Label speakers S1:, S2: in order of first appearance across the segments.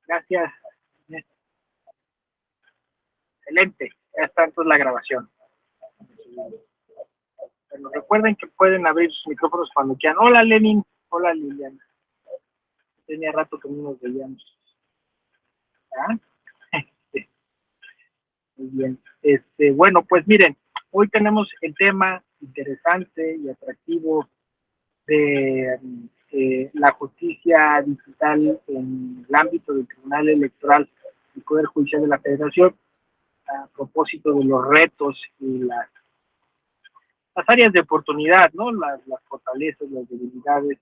S1: Gracias. Excelente. Ya está entonces la grabación. Pero recuerden que pueden abrir sus micrófonos cuando quieran. Hola, Lenin. Hola, Liliana. Tenía rato que no nos veíamos. ¿Ah? Muy bien. Bueno, pues miren, hoy tenemos el tema interesante y atractivo de la justicia digital en el ámbito del Tribunal Electoral y Poder Judicial de la Federación, a propósito de los retos y las áreas de oportunidad, ¿no? Las fortalezas, las debilidades,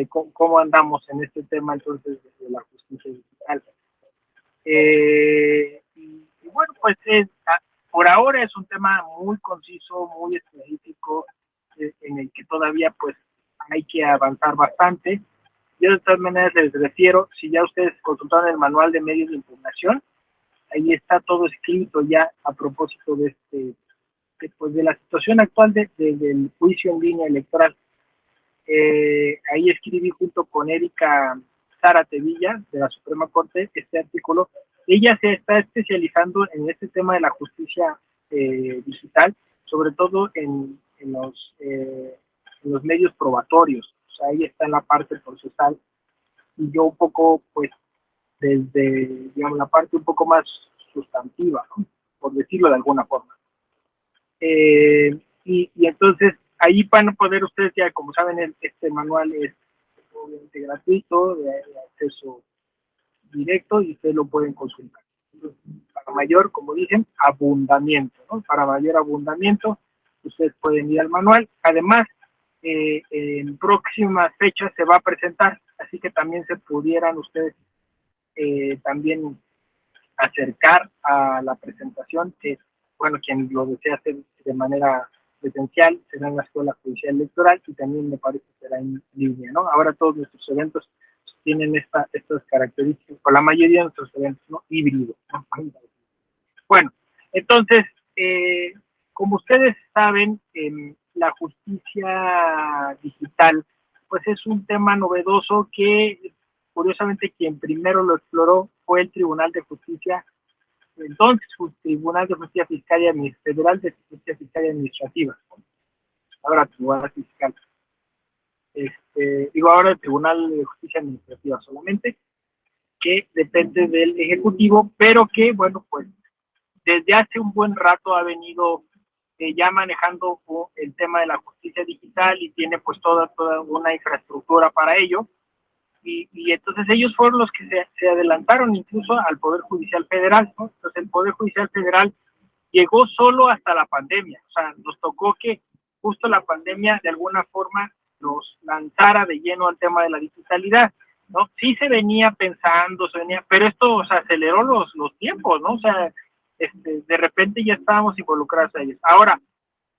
S1: cómo andamos en este tema entonces de la justicia digital. Y bueno, pues por ahora es un tema muy conciso, muy específico, en el que todavía pues hay que avanzar bastante. Yo de todas maneras les refiero, si ya ustedes consultaron el manual de medios de impugnación, ahí está todo escrito ya a propósito pues de la situación actual del juicio en línea electoral. Ahí escribí junto con Erika Zárate Villa, de la Suprema Corte, este artículo. Ella se está especializando en este tema de la justicia digital, sobre todo en los medios probatorios. O sea, ella está en la parte procesal y yo un poco, pues, desde, digamos, la parte un poco más sustantiva, ¿no? Por decirlo de alguna forma. Y entonces ahí van a poder ustedes ya, como saben, este manual es obviamente gratuito, de acceso directo y ustedes lo pueden consultar. Entonces, para mayor, como dicen, abundamiento, ¿no? Para mayor abundamiento, ustedes pueden ir al manual. Además, en próximas fechas se va a presentar, así que también se pudieran ustedes también acercar a la presentación, que, bueno, quien lo desea hacer de manera presencial será en la Escuela Judicial Electoral y también me parece que será en línea, ¿no? Ahora todos nuestros eventos tienen estas características, o la mayoría de nuestros eventos, ¿no? Híbridos, ¿no? Bueno, entonces, como ustedes saben, la justicia digital, pues es un tema novedoso que, curiosamente, quien primero lo exploró fue el Tribunal de Justicia, entonces Tribunal de Justicia Fiscal y Federal de Justicia Fiscal y Administrativa, ahora Tribunal Fiscal. Digo ahora el Tribunal de Justicia Administrativa solamente, que depende del Ejecutivo, pero que, bueno, pues desde hace un buen rato ha venido ya manejando el tema de la justicia digital y tiene pues toda una infraestructura para ello. Y entonces ellos fueron los que se adelantaron incluso al Poder Judicial Federal, ¿no? Entonces el Poder Judicial Federal llegó solo hasta la pandemia, o sea, nos tocó que justo la pandemia de alguna forma nos lanzara de lleno al tema de la digitalidad, ¿no? Sí se venía pensando, pero esto, o sea, aceleró los tiempos, ¿no? O sea, de repente ya estábamos involucrados a ellos. Ahora,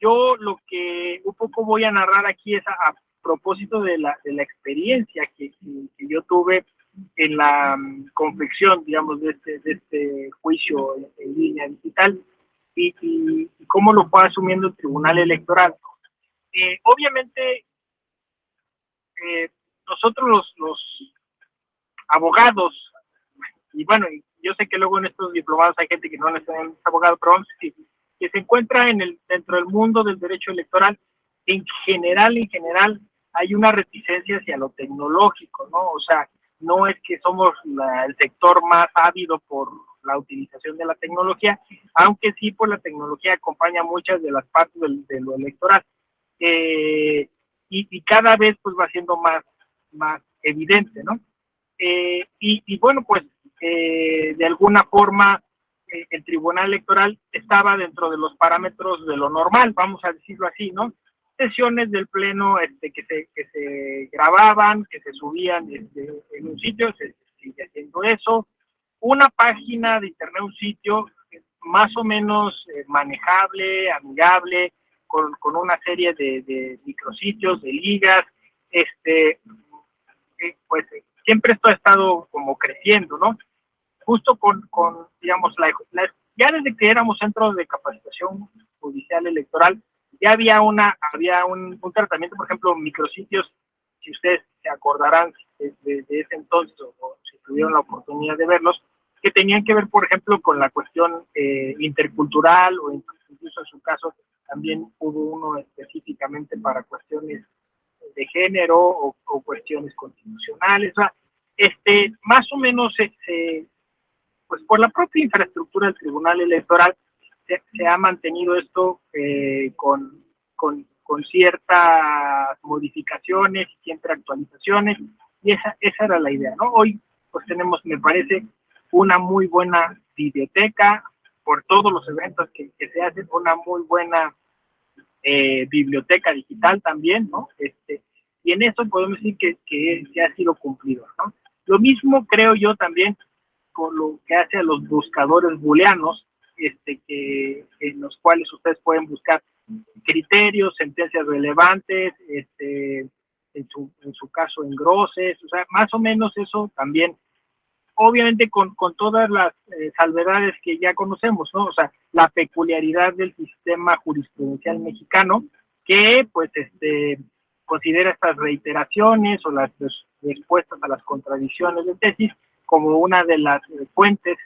S1: yo lo que un poco voy a narrar aquí es a propósito de la experiencia que yo tuve en la confección, digamos, de este juicio en línea digital y cómo lo fue asumiendo el Tribunal Electoral. Obviamente, nosotros los abogados, y bueno, yo sé que luego en estos diplomados hay gente que no es abogado, pero vamos a decir, que se encuentra dentro del mundo del derecho electoral, en general, hay una reticencia hacia lo tecnológico, ¿no? O sea, no es que somos el sector más ávido por la utilización de la tecnología, aunque sí, pues la tecnología acompaña muchas de las partes de lo electoral. Y cada vez pues va siendo más evidente, ¿no? Y bueno, pues de alguna forma el Tribunal Electoral estaba dentro de los parámetros de lo normal, vamos a decirlo así, ¿no? Sesiones del Pleno que se grababan, que se subían en un sitio, se sigue haciendo eso. Una página de internet, un sitio más o menos manejable, amigable, con una serie de micrositios, de ligas, pues siempre esto ha estado como creciendo, ¿no? Justo con digamos, ya desde que éramos centros de capacitación judicial electoral, ya había un tratamiento, por ejemplo, micrositios, si ustedes se acordarán de ese entonces, o si tuvieron la oportunidad de verlos, que tenían que ver, por ejemplo, con la cuestión intercultural, o incluso en su caso también hubo uno específicamente para cuestiones de género o cuestiones constitucionales. O sea, más o menos pues por la propia infraestructura del Tribunal Electoral se ha mantenido esto con ciertas modificaciones, siempre actualizaciones, y esa era la idea, ¿no? Hoy pues tenemos, me parece, una muy buena biblioteca por todos los eventos que se hacen, una muy buena biblioteca digital también, ¿no? Y en eso podemos decir que ha sido cumplido, ¿no? Lo mismo creo yo también con lo que hace a los buscadores booleanos, en los cuales ustedes pueden buscar criterios, sentencias relevantes, en su caso engroses, o sea, más o menos eso también, obviamente con todas las salvedades que ya conocemos, ¿no? O sea, la peculiaridad del sistema jurisprudencial mexicano, que pues considera estas reiteraciones o las respuestas a las contradicciones de tesis como una de las fuentes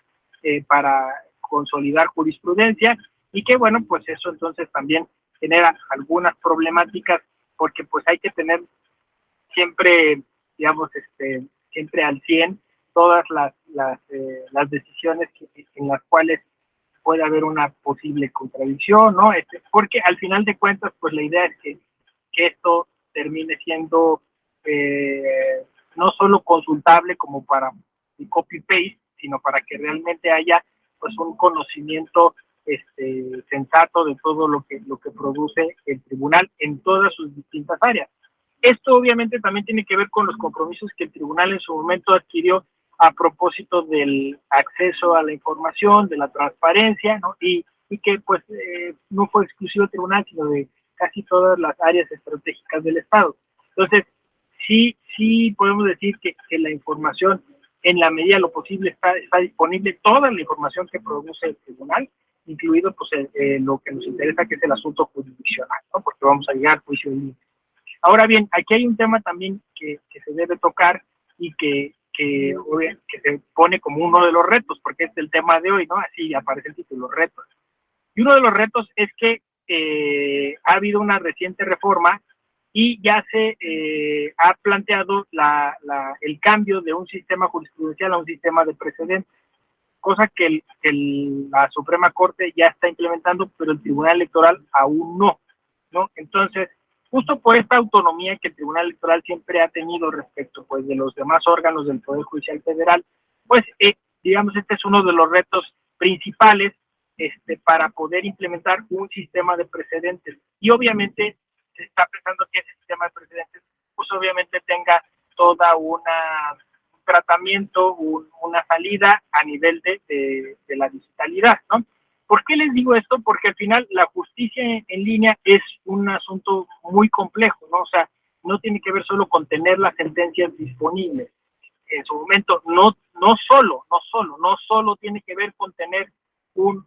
S1: para consolidar jurisprudencia, y que bueno, pues eso entonces también genera algunas problemáticas, porque pues hay que tener siempre, digamos, siempre al 100 todas las decisiones en las cuales puede haber una posible contradicción, ¿no? Porque al final de cuentas, pues la idea es que esto termine siendo no solo consultable como para copy-paste, sino para que realmente haya pues un conocimiento sensato de todo lo que produce el tribunal en todas sus distintas áreas. Esto obviamente también tiene que ver con los compromisos que el tribunal en su momento adquirió a propósito del acceso a la información, de la transparencia, ¿no? Y que pues no fue exclusivo del tribunal, sino de casi todas las áreas estratégicas del Estado. Entonces, sí podemos decir que la información, en la medida de lo posible, está disponible, toda la información que produce el tribunal, incluido pues lo que nos interesa, que es el asunto jurisdiccional, ¿no? Porque vamos a llegar al juicio de límite. Ahora bien, aquí hay un tema también que se debe tocar y que se pone como uno de los retos, porque es el tema de hoy, ¿no? Así aparece el título, retos. Y uno de los retos es que ha habido una reciente reforma y ya se ha planteado el cambio de un sistema jurisprudencial a un sistema de precedentes, cosa que la Suprema Corte ya está implementando, pero el Tribunal Electoral aún no, ¿no? Entonces, justo por esta autonomía que el Tribunal Electoral siempre ha tenido respecto pues de los demás órganos del Poder Judicial Federal, pues digamos este es uno de los retos principales para poder implementar un sistema de precedentes, y obviamente se está pensando que ese sistema de precedentes pues obviamente tenga toda un tratamiento, una salida a nivel de la digitalidad, ¿no? ¿Por qué les digo esto? Porque al final la justicia en línea es un asunto muy complejo, ¿no? O sea, no tiene que ver solo con tener las sentencias disponibles. En su momento, no solo tiene que ver con tener un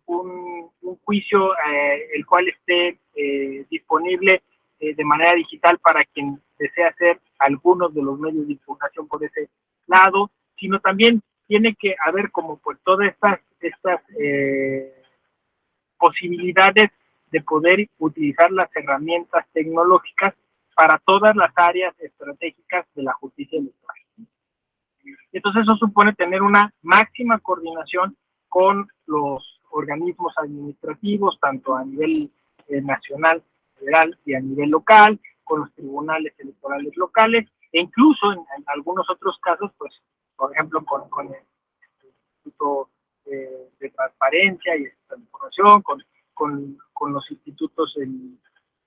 S1: juicio el cual esté disponible de manera digital para quien desea hacer algunos de los medios de impugnación por ese lado, sino también tiene que haber como pues todas estas posibilidades de poder utilizar las herramientas tecnológicas para todas las áreas estratégicas de la justicia electoral. Entonces eso supone tener una máxima coordinación con los organismos administrativos, tanto a nivel nacional, federal y a nivel local, con los tribunales electorales locales, e incluso en algunos otros casos, pues, por ejemplo, con el Instituto de Transparencia y de Información, con los institutos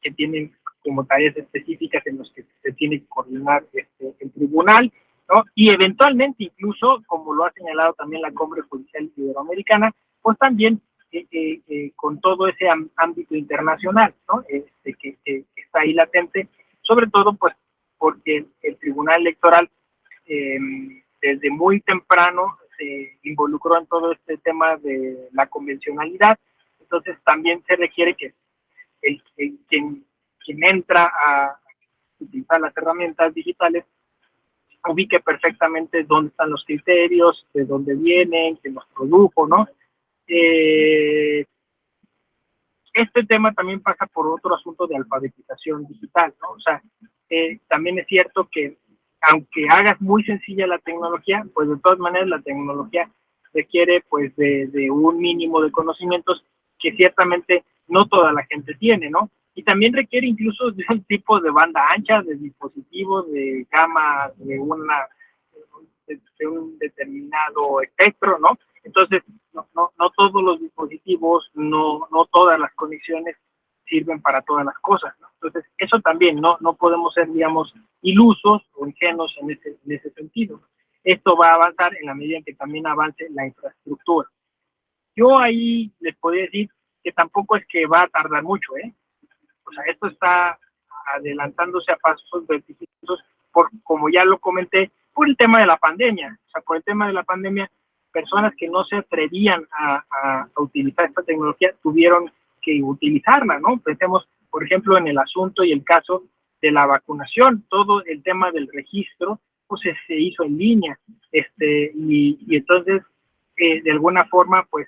S1: que tienen como tareas específicas en los que se tiene que coordinar el tribunal, ¿no? Y eventualmente, incluso, como lo ha señalado también la Cumbre Judicial Iberoamericana, pues también con todo ese ámbito internacional, ¿no? Que está ahí latente, sobre todo pues porque el Tribunal Electoral desde muy temprano se involucró en todo este tema de la convencionalidad. Entonces también se requiere que quien entra a utilizar las herramientas digitales ubique perfectamente dónde están los criterios, de dónde vienen, quién los produjo, ¿no? Este tema también pasa por otro asunto de alfabetización digital, ¿no? O sea, también es cierto que aunque hagas muy sencilla la tecnología, pues de todas maneras la tecnología requiere pues de un mínimo de conocimientos que ciertamente no toda la gente tiene, ¿no? Y también requiere incluso de un tipo de banda ancha, de dispositivos, de gama, de un determinado espectro, ¿no? Entonces, no todos los dispositivos, no todas las conexiones sirven para todas las cosas, ¿no? Entonces, eso también, no podemos ser, digamos, ilusos o ingenuos en ese sentido. Esto va a avanzar en la medida en que también avance la infraestructura. Yo ahí les podría decir que tampoco es que va a tardar mucho, ¿eh? O sea, esto está adelantándose a pasos vertiginosos, como ya lo comenté, por el tema de la pandemia. O sea, por el tema de la pandemia, personas que no se atrevían a utilizar esta tecnología tuvieron que utilizarla, ¿no? Pensemos, por ejemplo, en el asunto y el caso de la vacunación. Todo el tema del registro, pues se hizo en línea. Y entonces, de alguna forma, pues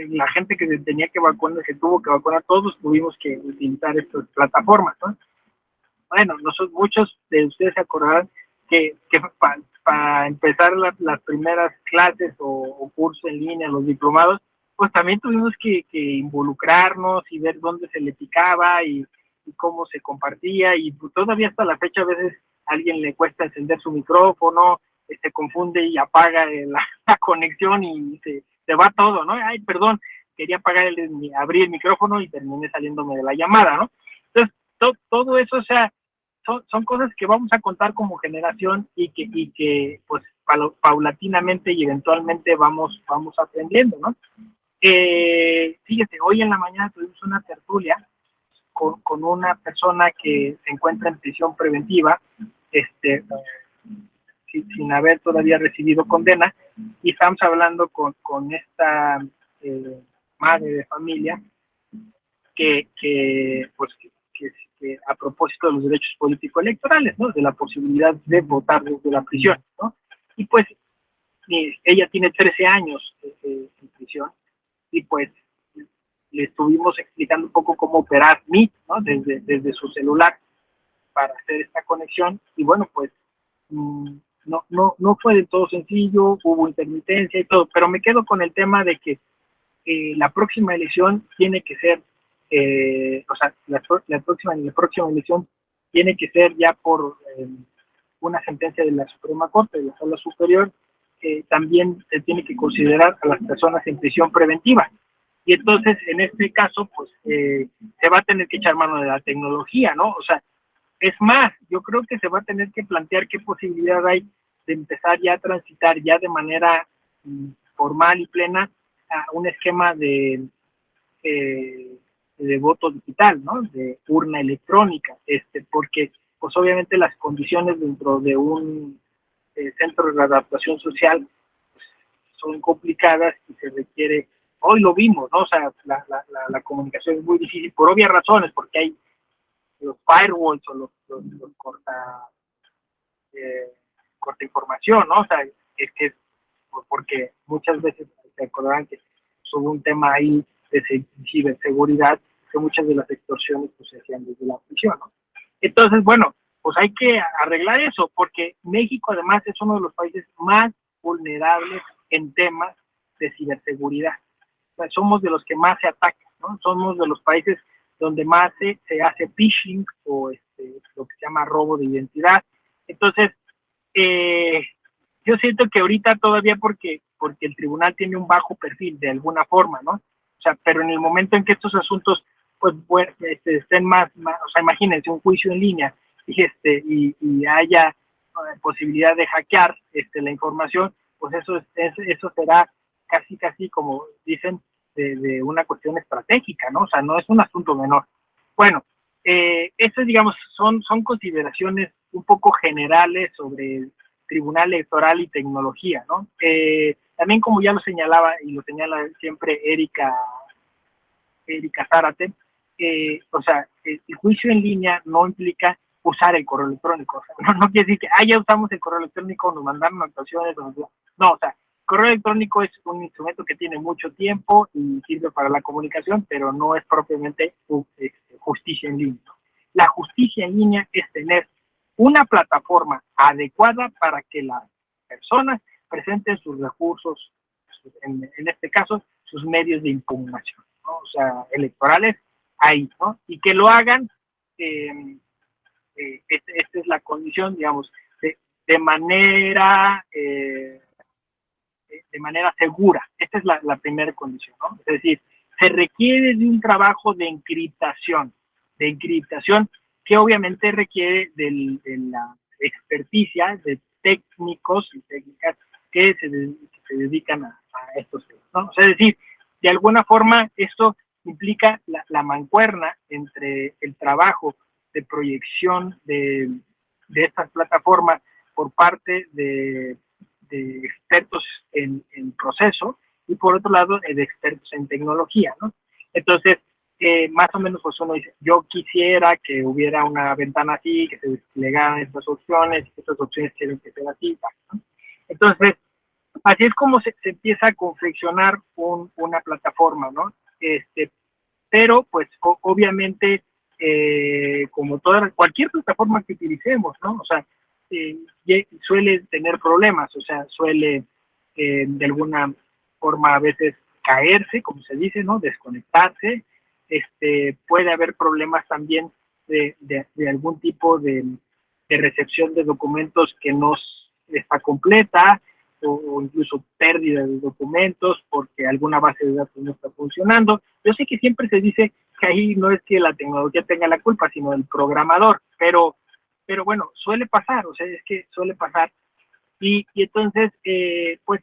S1: la gente que se tenía que vacunar, se tuvo que vacunar, todos tuvimos que utilizar estas plataformas, ¿no? Bueno, muchos de ustedes se acordarán que para empezar las primeras clases o cursos en línea, los diplomados, pues también tuvimos que involucrarnos y ver dónde se le picaba y cómo se compartía, y pues todavía hasta la fecha a veces a alguien le cuesta encender su micrófono, se confunde y apaga la conexión y se va todo, ¿no? Ay, perdón, quería abrir el micrófono y terminé saliéndome de la llamada, ¿no? Entonces, todo eso, o sea, son cosas que vamos a contar como generación y que pues paulatinamente y eventualmente vamos aprendiendo, ¿no? Fíjate, hoy en la mañana tuvimos una tertulia con una persona que se encuentra en prisión preventiva, sin haber todavía recibido condena, y estamos hablando con esta madre de familia que a propósito de los derechos político-electorales, ¿no? De la posibilidad de votar desde la prisión, ¿no? Y pues ella tiene 13 años en prisión, y pues le estuvimos explicando un poco cómo operar Meet, ¿no? Desde su celular para hacer esta conexión, y bueno, pues no fue del todo sencillo, hubo intermitencia y todo, pero me quedo con el tema de que la próxima elección tiene que ser, o sea, la próxima elección tiene que ser ya por una sentencia de la Suprema Corte, de la Sala Superior. También se tiene que considerar a las personas en prisión preventiva. Y entonces, en este caso, pues se va a tener que echar mano de la tecnología, ¿no? O sea, es más, yo creo que se va a tener que plantear qué posibilidad hay de empezar ya a transitar ya de manera formal y plena a un esquema de voto digital, ¿no? De urna electrónica, porque pues obviamente las condiciones dentro de un centro de adaptación social pues, son complicadas y se requiere, hoy lo vimos, ¿no? O sea, la comunicación es muy difícil por obvias razones, porque hay los firewalls o los corta información, ¿no? O sea, es que porque muchas veces se acordarán que hubo un tema ahí de ciberseguridad, que muchas de las extorsiones pues, se hacían desde la prisión, ¿no? Entonces, bueno, pues hay que arreglar eso, porque México además es uno de los países más vulnerables en temas de ciberseguridad. O sea, somos de los que más se atacan, ¿no? Somos de los países donde más se hace phishing o lo que se llama robo de identidad. Entonces, yo siento que ahorita todavía porque el tribunal tiene un bajo perfil de alguna forma, ¿no? O sea, pero en el momento en que estos asuntos pues estén más, o sea, imagínense un juicio en línea y haya posibilidad de hackear la información, pues eso será casi como dicen de una cuestión estratégica, ¿no? O sea, no es un asunto menor. Bueno, estas, digamos, son consideraciones un poco generales sobre el Tribunal Electoral y tecnología, ¿no? También como ya lo señalaba y lo señala siempre Erika Zárate, o sea, el juicio en línea no implica usar el correo electrónico. O sea, no quiere decir que, ya usamos el correo electrónico, nos mandaron actuaciones, no, o sea, correo electrónico es un instrumento que tiene mucho tiempo y sirve para la comunicación, pero no es propiamente justicia en línea. La justicia en línea es tener una plataforma adecuada para que las personas presenten sus recursos, en este caso, sus medios de impugnación, ¿no? O sea, electorales, ahí, ¿no? Y que lo hagan, esta es la condición, digamos, de manera segura. Esta es la primera condición, ¿no? Es decir, se requiere de un trabajo de encriptación que obviamente requiere de la experticia de técnicos y técnicas que se dedican a estos temas, ¿no? O sea, es decir, de alguna forma esto implica la mancuerna entre el trabajo de proyección de estas plataformas por parte de expertos en proceso y por otro lado de expertos en tecnología, ¿no? Entonces, más o menos pues uno dice, yo quisiera que hubiera una ventana así, que se desplegaran estas opciones, que estas opciones tienen que ser así, ¿no? Entonces, así es como se empieza a confeccionar una plataforma, ¿no? Pero pues obviamente, como cualquier plataforma que utilicemos, ¿no? O sea, suele tener problemas, o sea, suele de alguna forma a veces caerse, como se dice, ¿no? Desconectarse. Puede haber problemas también de algún tipo de recepción de documentos que no está completa, o incluso pérdida de documentos porque alguna base de datos no está funcionando. Yo sé que siempre se dice que ahí no es que la tecnología tenga la culpa, sino el programador, pero bueno, suele pasar, o sea, es que suele pasar. Y entonces, pues,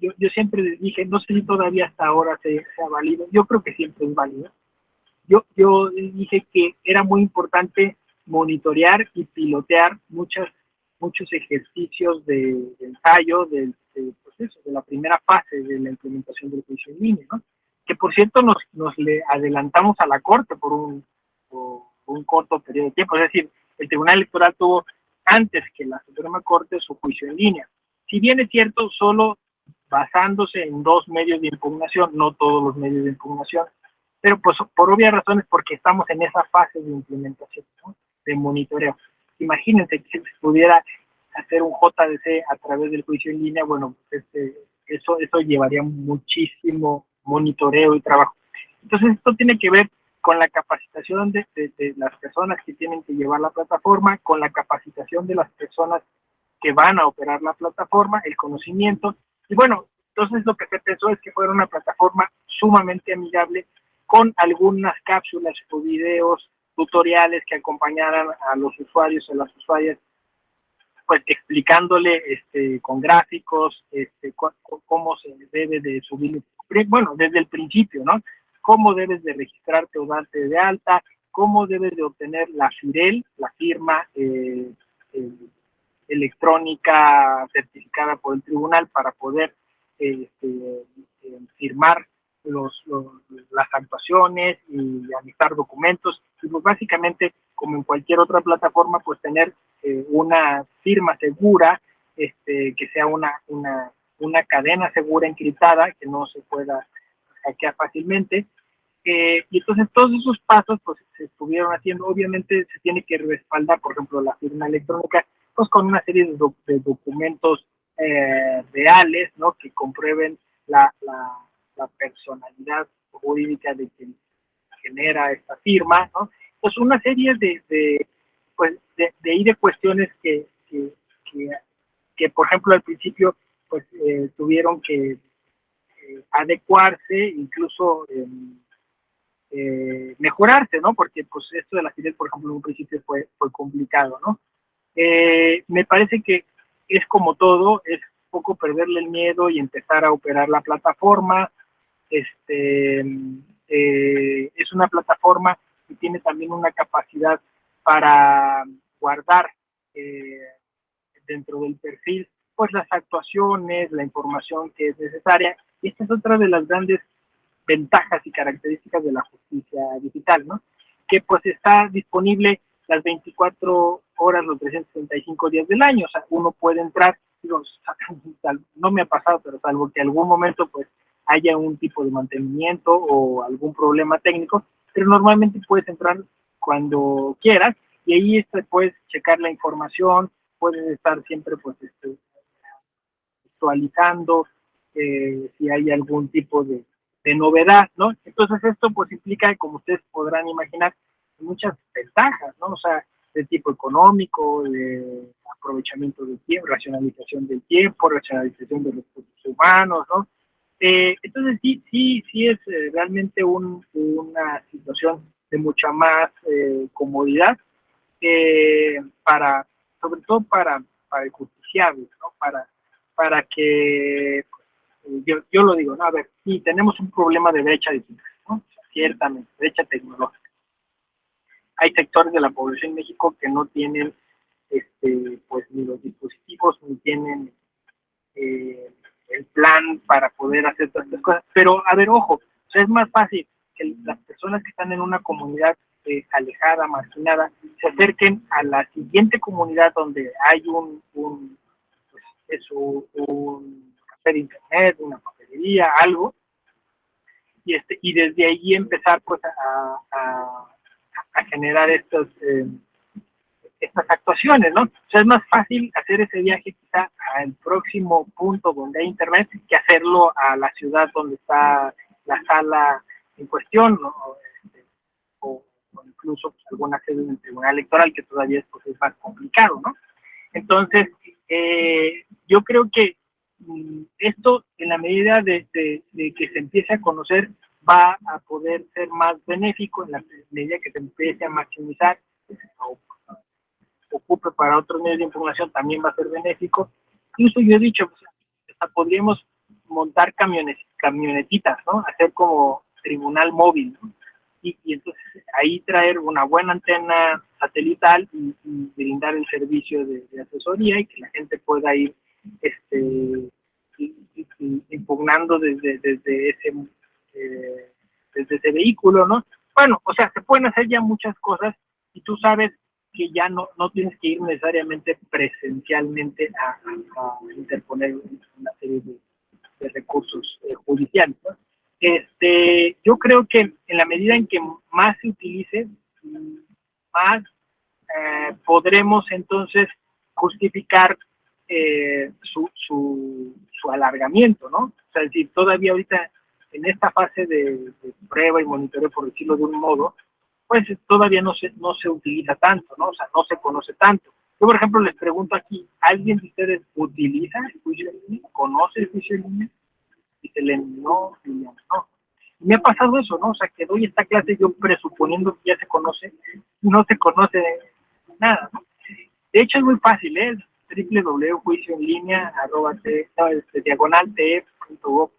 S1: yo siempre dije, no sé si todavía hasta ahora sea válido, yo creo que siempre es válido. Yo dije que era muy importante monitorear y pilotear muchos ejercicios de ensayo del proceso, de la primera fase de la implementación del juicio en línea, ¿no? Que por cierto nos le adelantamos a la Corte por un corto periodo de tiempo, es decir, el Tribunal Electoral tuvo antes que la Suprema Corte su juicio en línea. Si bien es cierto, solo basándose en 2 medios de impugnación, no todos los medios de impugnación, pero pues por obvias razones, porque estamos en esa fase de implementación, ¿no? De monitoreo. Imagínense que se pudiera hacer un JDC a través del juicio en línea, bueno, pues eso llevaría muchísimo monitoreo y trabajo. Entonces esto tiene que ver con la capacitación de las personas que tienen que llevar la plataforma, con la capacitación de las personas que van a operar la plataforma, el conocimiento, y bueno, entonces lo que se pensó es que fuera una plataforma sumamente amigable, con algunas cápsulas o videos tutoriales que acompañaran a los usuarios, a las usuarias, pues explicándole con gráficos cómo se debe de subir, bueno, desde el principio, ¿no? Cómo debes de registrarte o darte de alta, cómo debes de obtener la FIREL, la firma electrónica certificada por el tribunal para poder firmar las actuaciones y anexar documentos, y pues básicamente, como en cualquier otra plataforma, pues tener una firma segura, que sea una cadena segura encriptada, que no se pueda hackear fácilmente. Y entonces todos esos pasos pues se estuvieron haciendo. Obviamente se tiene que respaldar, por ejemplo, la firma electrónica, pues con una serie de documentos reales, ¿no? Que comprueben la personalidad jurídica de quien genera esta firma, ¿no? Pues una serie de cuestiones que, por ejemplo, al principio pues tuvieron que adecuarse, incluso mejorarse, ¿no? Porque pues esto de la FIREL, por ejemplo, en un principio fue complicado, ¿no? Me parece que es como todo, es poco perderle el miedo y empezar a operar la plataforma. Es una plataforma que tiene también una capacidad para guardar dentro del perfil pues las actuaciones, la información que es necesaria, y esta es otra de las grandes ventajas y características de la justicia digital, ¿no? Que pues está disponible las 24 horas, los 365 días del año. O sea, uno puede entrar, digo, no me ha pasado, pero salvo que algún momento pues haya un tipo de mantenimiento o algún problema técnico, pero normalmente puedes entrar cuando quieras y ahí puedes checar la información, puedes estar siempre pues actualizando si hay algún tipo de novedad, ¿no? Entonces esto pues implica, como ustedes podrán imaginar, muchas ventajas, ¿no? O sea, de tipo económico, de aprovechamiento del tiempo, racionalización del tiempo, racionalización de los recursos humanos, ¿no? Entonces sí es realmente una situación de mucha más comodidad para, sobre todo para el justiciable, ¿no? Para que, yo lo digo, ¿no? A ver, sí, tenemos un problema de brecha digital, ¿no? Ciertamente, brecha tecnológica. Hay sectores de la población en México que no tienen, pues, ni los dispositivos, ni tienen el plan para poder hacer todas estas cosas. Pero, a ver, ojo, o sea, es más fácil que las personas que están en una comunidad alejada, marginada, se acerquen a la siguiente comunidad donde hay pues, un café de internet, una papelería, algo, y desde ahí empezar pues a generar estas actuaciones, ¿no? O sea, es más fácil hacer ese viaje quizá al próximo punto donde hay internet que hacerlo a la ciudad donde está la sala en cuestión, ¿no? O incluso pues, alguna sede del tribunal electoral que todavía es más complicado, ¿no? Entonces, yo creo que esto, en la medida de que se empiece a conocer, va a poder ser más benéfico en la medida que se empiece a maximizar, o ocupe para otros medios de información, también va a ser benéfico. Incluso yo he dicho, pues, hasta podríamos montar camionetitas, ¿no? Hacer como tribunal móvil, ¿no? Y entonces ahí traer una buena antena satelital y brindar el servicio de asesoría y que la gente pueda ir impugnando eh, desde ese vehículo, ¿no? Bueno, o sea, se pueden hacer ya muchas cosas y tú sabes que ya no tienes que ir necesariamente presencialmente a interponer una serie de recursos judiciales, ¿no? Yo creo que en la medida en que más se utilice, más podremos entonces justificar su alargamiento, ¿no? O sea, es decir, todavía ahorita en esta fase de prueba y monitoreo, por decirlo de un modo, pues todavía no se utiliza tanto, ¿no? O sea, no se conoce tanto. Yo, por ejemplo, les pregunto aquí, ¿alguien de ustedes utiliza el juicio en línea? ¿Conoce el juicio en línea? Y se le no, y ya no. Y me ha pasado eso, ¿no? O sea, que doy esta clase yo presuponiendo que ya se conoce, no se conoce nada, ¿no? De hecho, es muy fácil, ¿eh? www.juicioenlinea.diagonal.tf.gov.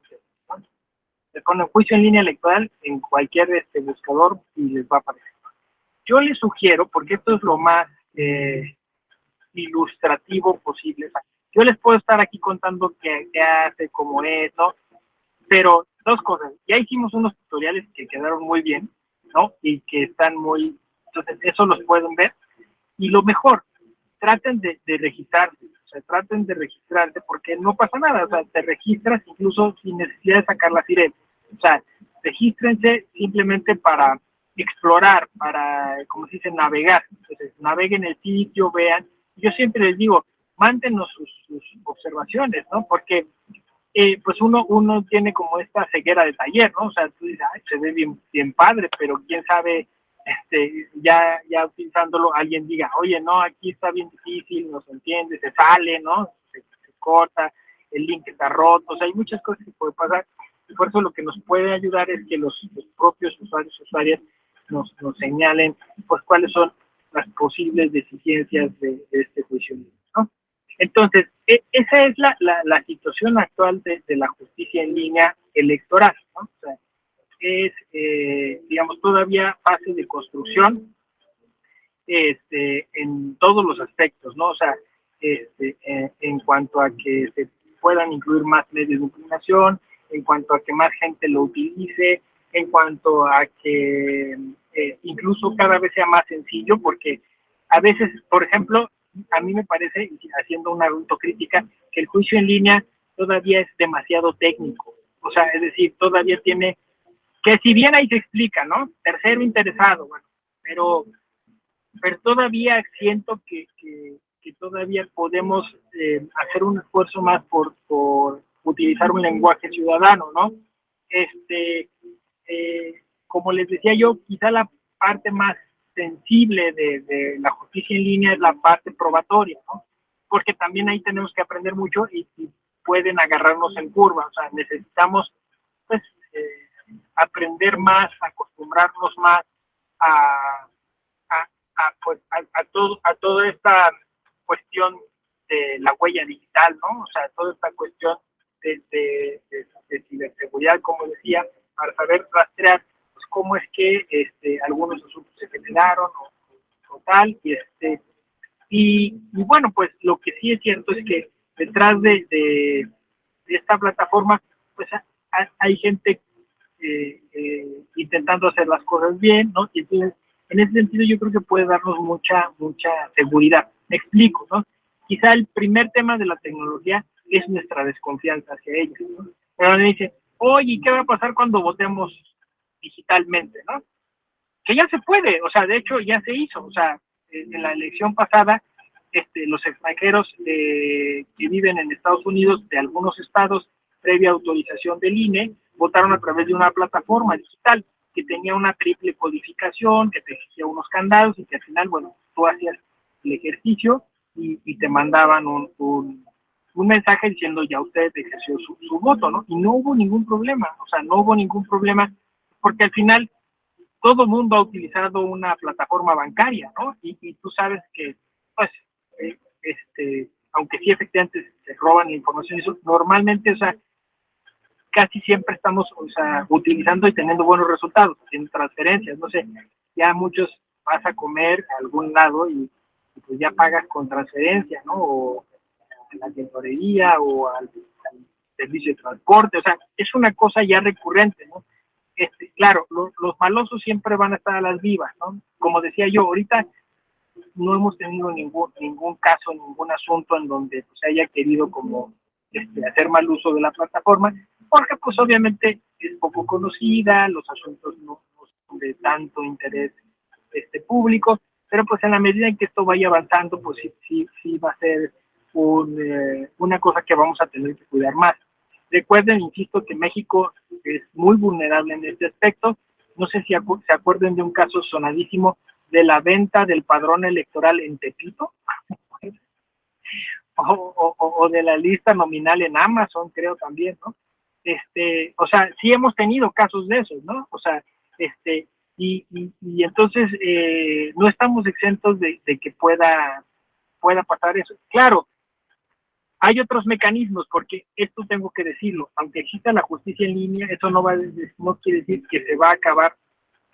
S1: Le ponen juicio en línea electoral en cualquier buscador y les va a aparecer. Yo les sugiero, porque esto es lo más ilustrativo posible, o sea, yo les puedo estar aquí contando qué hace, cómo es, ¿no? Pero dos cosas, ya hicimos unos tutoriales que quedaron muy bien, ¿no? Y que están muy, entonces eso los pueden ver. Y lo mejor, traten de registrarse, o sea, traten de registrarse porque no pasa nada, o sea, te registras incluso sin necesidad de sacar la sirena, o sea, regístrense simplemente para explorar, para, como se dice, navegar, entonces naveguen el sitio, vean, yo siempre les digo, mándenos sus observaciones, ¿no? Porque pues uno tiene como esta ceguera de taller, ¿no? O sea, tú dices, ay, se ve bien padre, pero quién sabe, ya utilizándolo, alguien diga, oye, no, aquí está bien difícil, no se entiende, se sale, ¿no? Se corta, el link está roto, o sea, hay muchas cosas que pueden pasar, y por eso lo que nos puede ayudar es que los propios usuarias nos señalen, pues, cuáles son las posibles deficiencias de este juicio, ¿no? Entonces, esa es la situación actual de la justicia en línea electoral, ¿no? O sea, es, digamos, todavía fase de construcción en todos los aspectos, ¿no? O sea, en cuanto a que se puedan incluir más medios de impugnación, en cuanto a que más gente lo utilice, en cuanto a que incluso cada vez sea más sencillo, porque a veces, por ejemplo, a mí me parece, haciendo una autocrítica, que el juicio en línea todavía es demasiado técnico. O sea, es decir, todavía tiene, que si bien ahí se explica, ¿no? Tercero interesado, bueno, pero todavía siento que todavía podemos hacer un esfuerzo más por utilizar un lenguaje ciudadano, ¿no? Este, como les decía yo, quizá la parte más sensible de la justicia en línea es la parte probatoria, ¿no? Porque también ahí tenemos que aprender mucho y pueden agarrarnos en curva, o sea, necesitamos pues aprender más, acostumbrarnos más a, pues, a toda esta cuestión de la huella digital, ¿no? O sea, toda esta cuestión de ciberseguridad, como decía, para saber rastrear pues, cómo es que algunos asuntos se generaron o tal, y bueno, pues lo que sí es cierto es que detrás de esta plataforma, pues hay gente intentando hacer las cosas bien, ¿no? Y entonces, en ese sentido, yo creo que puede darnos mucha seguridad. Me explico, ¿no? Quizá el primer tema de la tecnología es nuestra desconfianza hacia ella, ¿no? Pero me dice, oye, ¿qué va a pasar cuando votemos digitalmente, ¿no? Que ya se puede, o sea, de hecho ya se hizo, o sea, en la elección pasada, los extranjeros que viven en Estados Unidos, de algunos estados, previa autorización del INE, votaron a través de una plataforma digital que tenía una triple codificación, que te exigía unos candados y que al final, bueno, tú hacías el ejercicio y te mandaban un mensaje diciendo ya usted ejerció su voto, ¿no? Y no hubo ningún problema, o sea, no hubo ningún problema, porque al final todo el mundo ha utilizado una plataforma bancaria, ¿no? Y tú sabes que, pues, aunque sí efectivamente se roban la información, eso normalmente, o sea, casi siempre estamos, o sea, utilizando y teniendo buenos resultados, haciendo transferencias, no sé, ya muchos vas a comer a algún lado y pues ya pagas con transferencia, ¿no? O a la tesorería o al servicio de transporte, o sea, es una cosa ya recurrente, ¿no? Claro, los malosos siempre van a estar a las vivas, ¿no? Como decía yo, ahorita no hemos tenido ningún caso, ningún asunto en donde pues, se haya querido como hacer mal uso de la plataforma, porque pues obviamente es poco conocida, los asuntos no son de tanto interés público, pero pues en la medida en que esto vaya avanzando, pues sí va a ser una cosa que vamos a tener que cuidar más. Recuerden, insisto, que México es muy vulnerable en este aspecto. No sé si se acuerden de un caso sonadísimo de la venta del padrón electoral en Tepito, o de la lista nominal en Amazon, creo también, ¿no? O sea, sí hemos tenido casos de esos, ¿no? O sea, y entonces no estamos exentos de que pueda pasar eso. Claro, hay otros mecanismos, porque esto tengo que decirlo, aunque exista la justicia en línea, eso no quiere decir que se va a acabar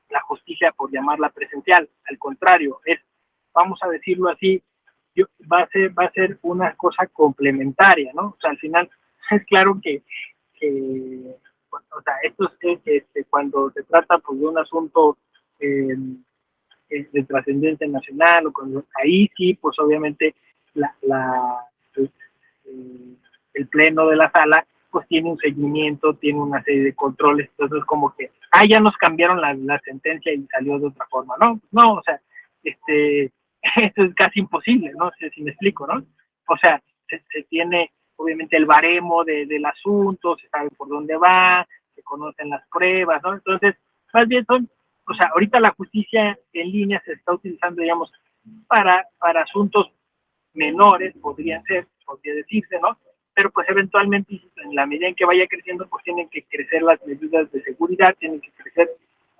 S1: la justicia por llamarla presencial, al contrario, vamos a decirlo así, va a ser una cosa complementaria, ¿no? O sea, al final es claro o sea, esto es cuando se trata pues, de un asunto de trascendencia nacional, o cuando, ahí sí, pues obviamente pues, el pleno de la sala pues tiene un seguimiento, tiene una serie de controles, entonces como que, ya nos cambiaron la sentencia y salió de otra forma, no, o sea, esto es casi imposible, no sé si me explico, ¿no? O sea, se tiene obviamente el baremo del asunto, se sabe por dónde va, se conocen las pruebas, ¿no? Entonces, más bien o sea, ahorita la justicia en línea se está utilizando, digamos, para asuntos menores, podría decirse, ¿no? Pero pues eventualmente, en la medida en que vaya creciendo, pues tienen que crecer las medidas de seguridad, tienen que crecer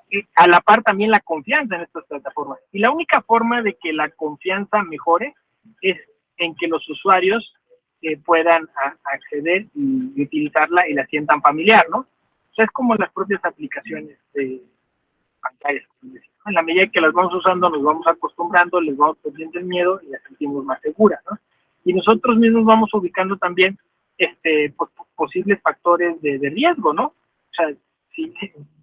S1: y a la par también la confianza en estas plataformas. Y la única forma de que la confianza mejore es en que los usuarios puedan acceder y utilizarla y la sientan familiar, ¿no? O sea, es como las propias aplicaciones bancarias. En la medida que las vamos usando, nos vamos acostumbrando, les vamos perdiendo el miedo y las sentimos más seguras, ¿no? Y nosotros mismos vamos ubicando también pues, posibles factores de riesgo, ¿no? O sea, si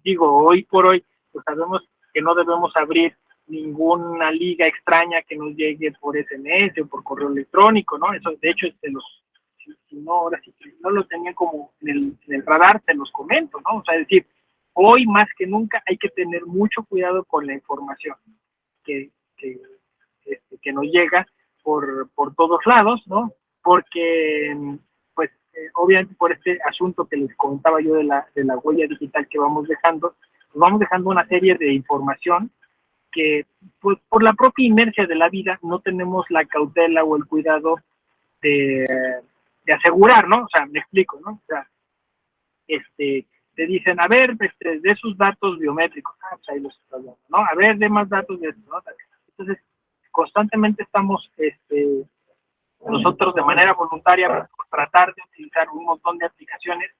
S1: digo, hoy por hoy, pues sabemos que no debemos abrir ninguna liga extraña que nos llegue por SMS o por correo electrónico, ¿no? Eso, de hecho, si no, ahora sí que no lo tenían como en el radar, te los comento, ¿no? O sea, es decir, hoy más que nunca hay que tener mucho cuidado con la información que, que, que nos llega por todos lados, ¿no? Porque, pues, obviamente por este asunto que les comentaba yo de la huella digital que vamos dejando, pues vamos dejando una serie de información que, pues, por la propia inercia de la vida, no tenemos la cautela o el cuidado de, de asegurar, ¿no? O sea, me explico, ¿no? O sea, te dicen, a ver, de sus datos biométricos, pues ahí los estoy dando, ¿no? A ver, de más datos de esto, ¿no? Entonces, constantemente estamos, nosotros de manera voluntaria, por tratar de utilizar un montón de aplicaciones,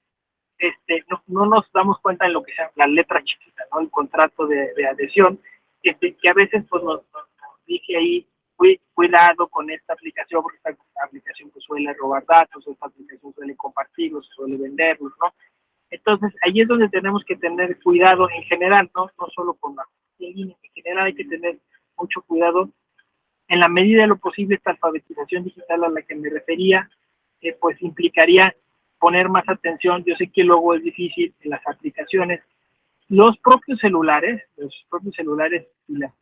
S1: no nos damos cuenta de lo que sea la letra chiquita, ¿no? El contrato de adhesión, que a veces pues nos dice ahí, cuidado con esta aplicación, porque esta aplicación pues suele robar datos, esta aplicación suele compartirlos, suele venderlos, ¿no? Entonces, ahí es donde tenemos que tener cuidado en general, no solo con la línea, en general hay que tener mucho cuidado en la medida de lo posible. Esta alfabetización digital a la que me refería, pues implicaría poner más atención. Yo sé que luego es difícil en las aplicaciones. Los propios celulares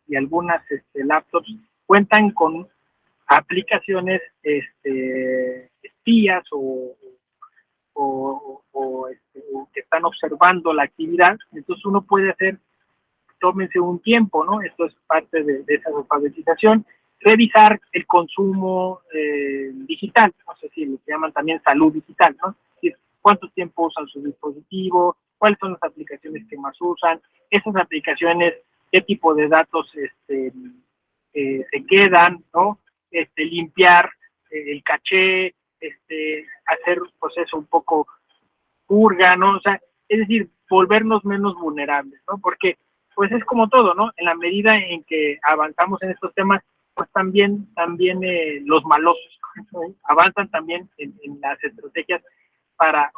S1: y algunas laptops cuentan con aplicaciones espías o que están observando la actividad. Entonces uno puede hacer, tómense un tiempo, ¿no? Esto es parte de esa alfabetización. Revisar el consumo digital, no sé si lo que llaman también salud digital, ¿no? Es decir, cuánto tiempo usan su dispositivo, cuáles son las aplicaciones que más usan, esas aplicaciones, qué tipo de datos se quedan, ¿no? Limpiar el caché, hacer un proceso un poco purga, ¿no? O sea, es decir, volvernos menos vulnerables, ¿no? Porque, pues es como todo, ¿no? En la medida en que avanzamos en estos temas, pues también los malosos, ¿no? Avanzan también en las estrategias para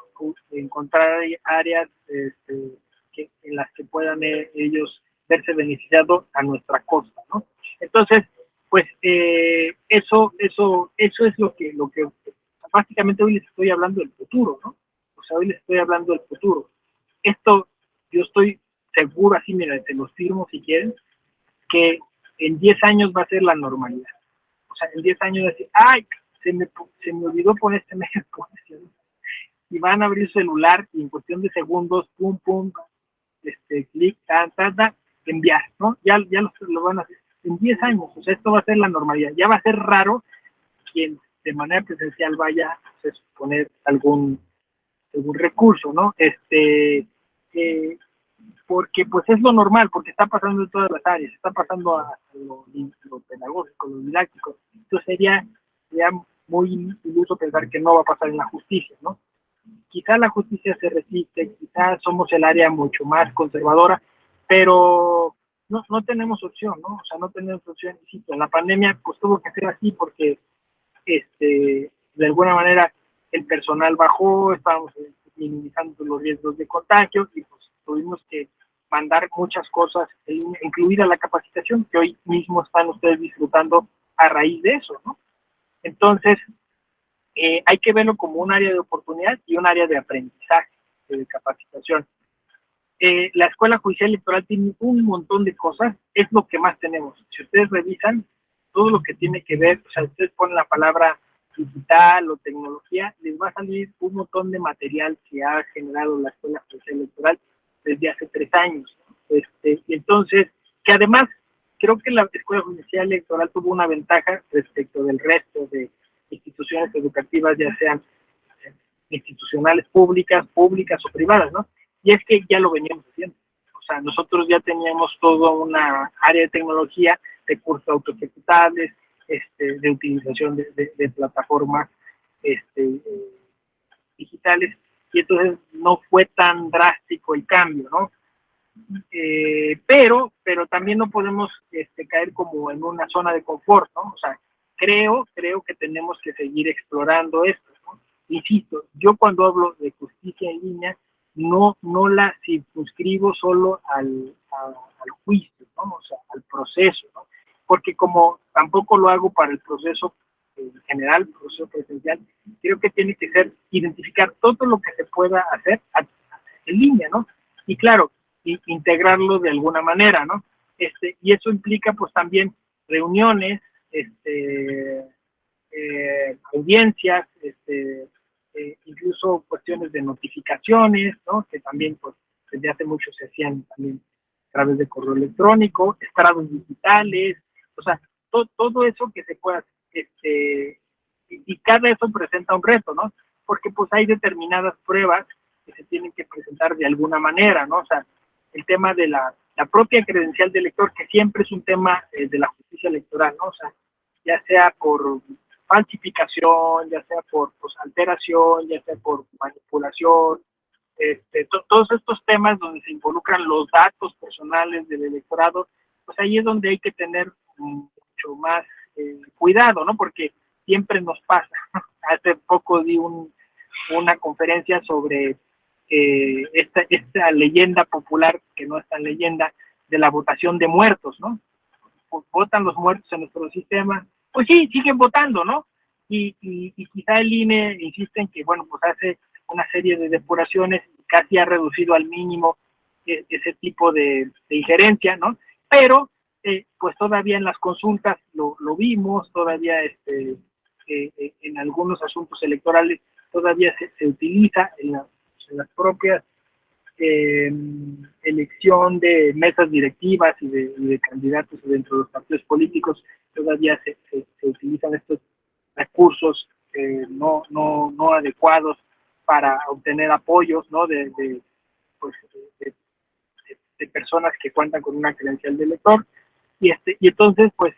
S1: encontrar áreas en las que puedan ellos verse beneficiados a nuestra costa, ¿no? Entonces, pues eso es lo que básicamente hoy les estoy hablando del futuro, ¿no? O sea, hoy les estoy hablando del futuro. Esto, yo estoy seguro, así, mira, te los firmo si quieren, que en 10 años va a ser la normalidad. O sea, en 10 años va a decir, ay, se me olvidó poner este medio de conexión. Y van a abrir su celular y en cuestión de segundos, pum, pum, clic, enviar, ¿no? Ya lo van a hacer en 10 años. O sea, esto va a ser la normalidad. Ya va a ser raro quien de manera presencial vaya a poner algún recurso, ¿no? Porque pues es lo normal, porque está pasando en todas las áreas, está pasando a lo pedagógico, lo didáctico. Entonces sería muy iluso pensar que no va a pasar en la justicia, ¿no? Quizá la justicia se resiste, quizá somos el área mucho más conservadora, pero no tenemos opción, ¿no? O sea, no tenemos opción. Insisto, en la pandemia pues tuvo que ser así porque de alguna manera el personal bajó, estábamos minimizando los riesgos de contagio y pues tuvimos que mandar muchas cosas, incluida la capacitación que hoy mismo están ustedes disfrutando a raíz de eso, ¿no? Entonces, hay que verlo como un área de oportunidad y un área de aprendizaje, de capacitación. La Escuela Judicial Electoral tiene un montón de cosas, es lo que más tenemos. Si ustedes revisan todo lo que tiene que ver, o sea, ustedes ponen la palabra digital o tecnología, les va a salir un montón de material que ha generado la Escuela Judicial Electoral desde hace 3 años. Entonces, que además, creo que la Escuela Judicial Electoral tuvo una ventaja respecto del resto de instituciones educativas, ya sean institucionales públicas o privadas, ¿no? Y es que ya lo veníamos haciendo. O sea, nosotros ya teníamos toda una área de tecnología, de cursos autoejecutables, de utilización de plataformas digitales, y entonces no fue tan drástico el cambio, ¿no? Pero también no podemos caer como en una zona de confort, ¿no? O sea, creo que tenemos que seguir explorando esto, ¿no? Insisto, yo cuando hablo de justicia en línea, no la circunscribo solo al juicio, ¿no? O sea, al proceso, ¿no? Porque como tampoco lo hago para el proceso general, proceso presencial, creo que tiene que ser identificar todo lo que se pueda hacer en línea, ¿no? Y claro, integrarlo de alguna manera, ¿no? Y eso implica pues también reuniones, audiencias, incluso cuestiones de notificaciones, ¿no? Que también pues desde hace mucho se hacían también a través de correo electrónico, estrados digitales, o sea, todo eso que se pueda, y cada eso presenta un reto, ¿no? Porque pues hay determinadas pruebas que se tienen que presentar de alguna manera, ¿no? O sea, el tema de la propia credencial de elector, que siempre es un tema de la justicia electoral, ¿no? O sea, ya sea por falsificación, ya sea por pues, alteración, ya sea por manipulación, todos estos temas donde se involucran los datos personales del electorado, pues ahí es donde hay que tener mucho más cuidado, ¿no? Porque siempre nos pasa. Hace poco di una conferencia sobre esta leyenda popular, que no es tan leyenda, de la votación de muertos, ¿no? Pues votan los muertos en nuestro sistema, pues sí, siguen votando, ¿no? Y quizá el INE insiste en que, bueno, pues hace una serie de depuraciones y casi ha reducido al mínimo ese tipo de injerencia, ¿no? Pero, pues todavía en las consultas lo vimos, todavía en algunos asuntos electorales todavía se utiliza en las propias elección de mesas directivas y de candidatos dentro de los partidos políticos, todavía se utilizan estos recursos no adecuados para obtener apoyos, ¿no? Pues, de personas que cuentan con una credencial de elector, y entonces, pues,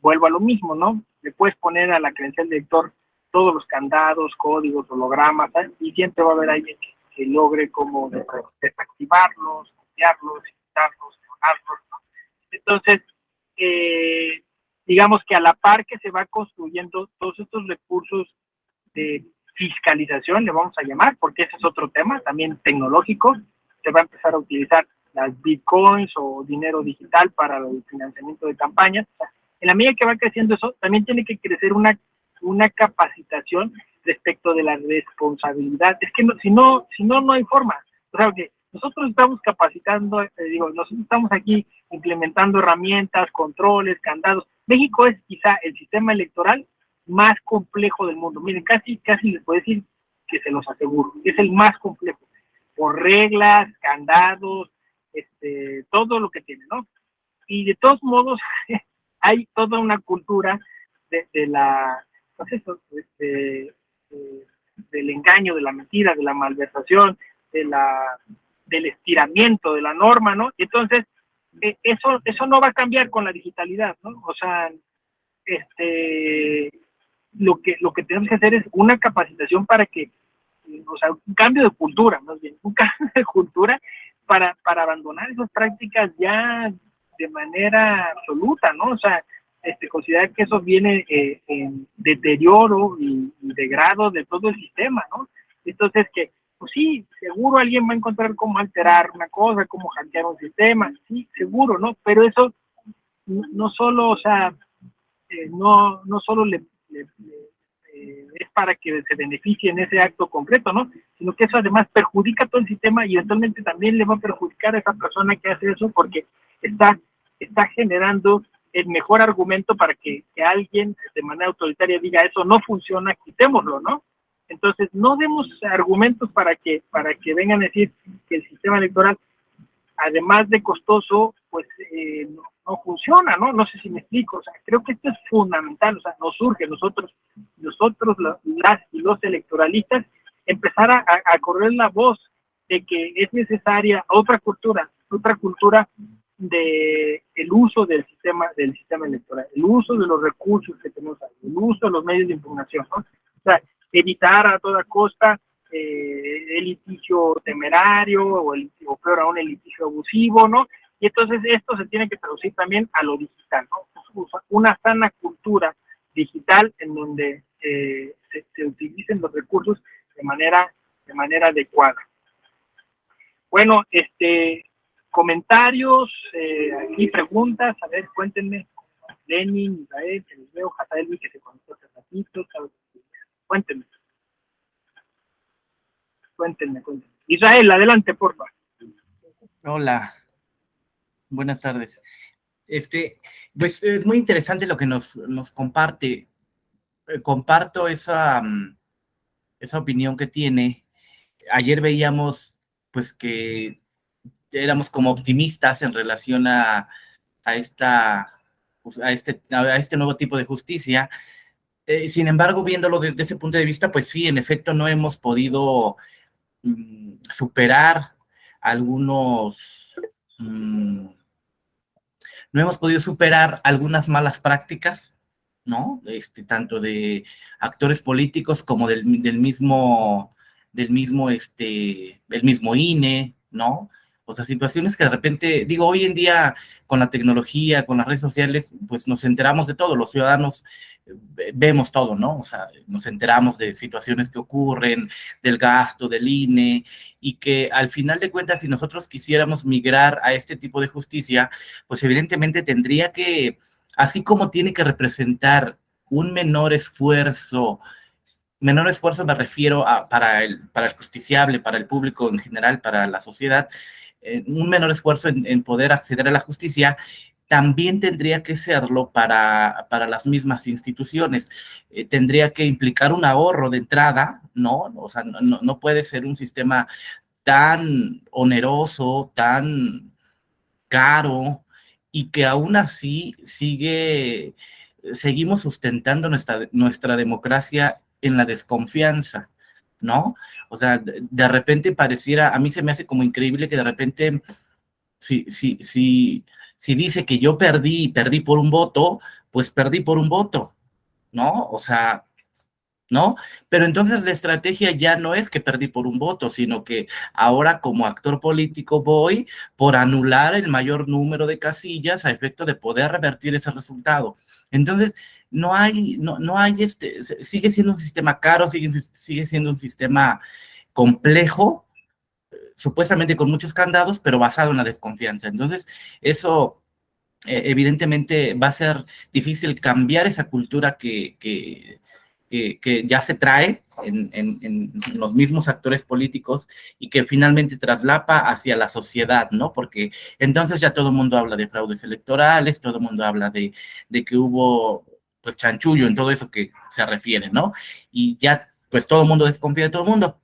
S1: vuelvo a lo mismo, ¿no? Le puedes poner a la credencial de elector todos los candados, códigos, hologramas, ¿sabes? Y siempre va a haber alguien que logre como desactivarlos, copiarlos, quitarlos, borrarlos, ¿no? Entonces, digamos que a la par que se va construyendo todos estos recursos de fiscalización, le vamos a llamar, porque ese es otro tema, también tecnológico, se va a empezar a utilizar las bitcoins o dinero digital para el financiamiento de campañas. En la medida que va creciendo eso, también tiene que crecer una capacitación respecto de la responsabilidad. Es que no hay forma. O sea, que nosotros estamos capacitando, nosotros estamos aquí implementando herramientas, controles, candados. México es quizá el sistema electoral más complejo del mundo. Miren, casi les puedo decir que se los aseguro, es el más complejo, por reglas, candados, todo lo que tiene, ¿no? Y de todos modos, hay toda una cultura de la, pues eso, del engaño, de la mentira, de la malversación, del estiramiento de la norma, ¿no? Entonces, eso no va a cambiar con la digitalidad, ¿no? O sea, lo que tenemos que hacer es una capacitación para que, o sea, un cambio de cultura, más bien, un cambio de cultura para abandonar esas prácticas ya de manera absoluta, ¿no? O sea, considerar que eso viene en deterioro y degrado de todo el sistema, ¿no? Entonces que, pues sí, seguro alguien va a encontrar cómo alterar una cosa, cómo hackear un sistema, sí, seguro, ¿no? Pero eso no solo, o sea, no solo es para que se beneficie en ese acto concreto, ¿no? Sino que eso además perjudica todo el sistema y eventualmente también le va a perjudicar a esa persona que hace eso porque está generando el mejor argumento para que alguien de manera autoritaria diga eso no funciona, quitémoslo, ¿no? Entonces no demos argumentos para que vengan a decir que el sistema electoral, además de costoso, pues no funciona, ¿no? No sé si me explico, o sea, creo que esto es fundamental, o sea, nos surge nosotros las y los electoralistas, empezar a correr la voz de que es necesaria otra cultura de el uso del sistema electoral, el uso de los recursos que tenemos ahí, el uso de los medios de impugnación, ¿no? O sea, evitar a toda costa el litigio temerario o peor aún el litigio abusivo, ¿no? Y entonces esto se tiene que traducir también a lo digital, ¿no? Una sana cultura digital en donde se utilicen los recursos de manera adecuada. Bueno, comentarios, aquí preguntas, a ver, cuéntenme. Lenin, Israel, que les veo, Hazael Luis, que se conectó hace ratito, cuéntenme, cuéntenme. Israel, adelante, porfa.
S2: Hola, buenas tardes. Pues es muy interesante lo que nos comparte. Comparto esa opinión que tiene. Ayer veíamos, pues, que éramos como optimistas en relación a esta, pues, a este nuevo tipo de justicia. Sin embargo, viéndolo desde ese punto de vista, pues sí, en efecto, no hemos podido superar algunos, no hemos podido superar algunas malas prácticas, ¿no? Tanto de actores políticos como del mismo INE, ¿no? O sea, situaciones que de repente, digo, hoy en día con la tecnología, con las redes sociales, pues nos enteramos de todo, los ciudadanos vemos todo, ¿no? O sea, nos enteramos de situaciones que ocurren, del gasto, del INE, y que al final de cuentas, si nosotros quisiéramos migrar a este tipo de justicia, pues evidentemente tendría que, así como tiene que representar un menor esfuerzo me refiero a, para el justiciable, para el público en general, para la sociedad, un menor esfuerzo en poder acceder a la justicia, también tendría que serlo para las mismas instituciones. Tendría que implicar un ahorro de entrada, ¿no? O sea, no puede ser un sistema tan oneroso, tan caro, y que aún así seguimos sustentando nuestra democracia en la desconfianza, ¿no? O sea, de repente pareciera, a mí se me hace como increíble que de repente, si dice que yo perdí por un voto, pues perdí por un voto, ¿no? O sea, ¿no? Pero entonces la estrategia ya no es que perdí por un voto, sino que ahora como actor político voy por anular el mayor número de casillas a efecto de poder revertir ese resultado. Entonces, no hay sigue siendo un sistema caro, sigue siendo un sistema complejo, supuestamente con muchos candados, pero basado en la desconfianza. Entonces, eso evidentemente va a ser difícil cambiar esa cultura que ya se trae en los mismos actores políticos y que finalmente traslapa hacia la sociedad, ¿no? Porque entonces ya todo el mundo habla de fraudes electorales, todo el mundo habla de que hubo, pues, chanchullo en todo eso que se refiere, ¿no? Y ya, pues, todo el mundo desconfía de todo el mundo.